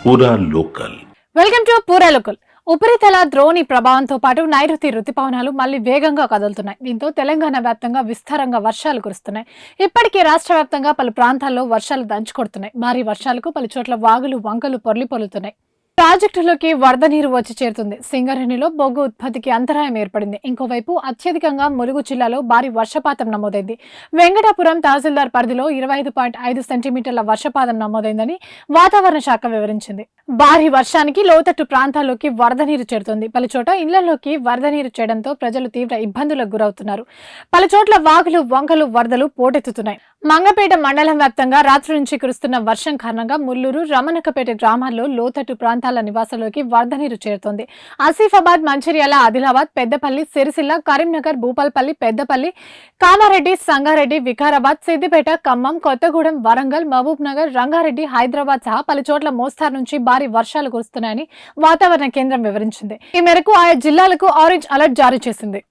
పూరా local. Welcome to పూరా local. ఉపరితల ద్రోణి ప్రభావంతో పాటు నైరుతి రుతుపవనాలు మళ్లీ వేగంగా కదులుతున్నాయి. దీంతో తెలంగాణ వ్యాప్తంగా విస్తారంగా వర్షాలు కురుస్తున్నాయి. ఇప్పటికీ రాష్ట్ర వ్యాప్తంగా పలు ప్రాంతాల్లో వర్షాలు దంచుకొడుతున్నాయి. భారీ వర్షాలకు పలు చోట్ల వాగులు వంకలు పొర్లిపొలుతున్నాయి. ప్రాజెక్టులోకి వరద నీరు వచ్చి చేరుతుంది. సింగరేణిలో బొగ్గు ఉత్పత్తికి అంతరాయం ఏర్పడింది. ఇంకోవైపు అత్యధికంగా ములుగు జిల్లాలో భారీ వర్షపాతం నమోదైంది. వెంకటాపురం తహసీల్దార్ పరిధిలో 25.5 సెంటీమీటర్ల వర్షపాతం నమోదైందని వాతావరణ శాఖ వివరించింది. భారీ వర్షానికి లోతట్టు ప్రాంతాల్లోకి వరద నీరు చేరుతుంది. పలుచోట ఇళ్లలోకి వరద నీరు చేయడంతో ప్రజలు తీవ్ర ఇబ్బందులకు గురవుతున్నారు. పలుచోట్ల వాగులు వంకలు వరదలు పోటెత్తుతున్నాయి. మంగపేట మండలం వ్యాప్తంగా రాత్రి నుంచి కురుస్తున్న వర్షం కారణంగా ముల్లూరు రమణకపేట గ్రామాల్లో లోతట్టు ప్రాంతాల నివాసాల్లోకి వరద నీరు చేరుతోంది. ఆసిఫాబాద్, మంచిర్యాల, ఆదిలాబాద్, పెద్దపల్లి, సిరిసిల్ల, కరీంనగర్, భూపాల్పల్లి, పెద్దపల్లి, కామారెడ్డి, సంగారెడ్డి, వికారాబాద్, సిద్దిపేట, ఖమ్మం, కొత్తగూడెం, వరంగల్, మహబూబ్ నగర్, రంగారెడ్డి, హైదరాబాద్ సహా పలు చోట్ల మోస్తారు నుంచి భారీ వర్షాలు కురుస్తున్నాయని వాతావరణ కేంద్రం వివరించింది. ఈ మేరకు ఆయా జిల్లాలకు ఆరెంజ్ అలర్ట్ జారీ చేసింది.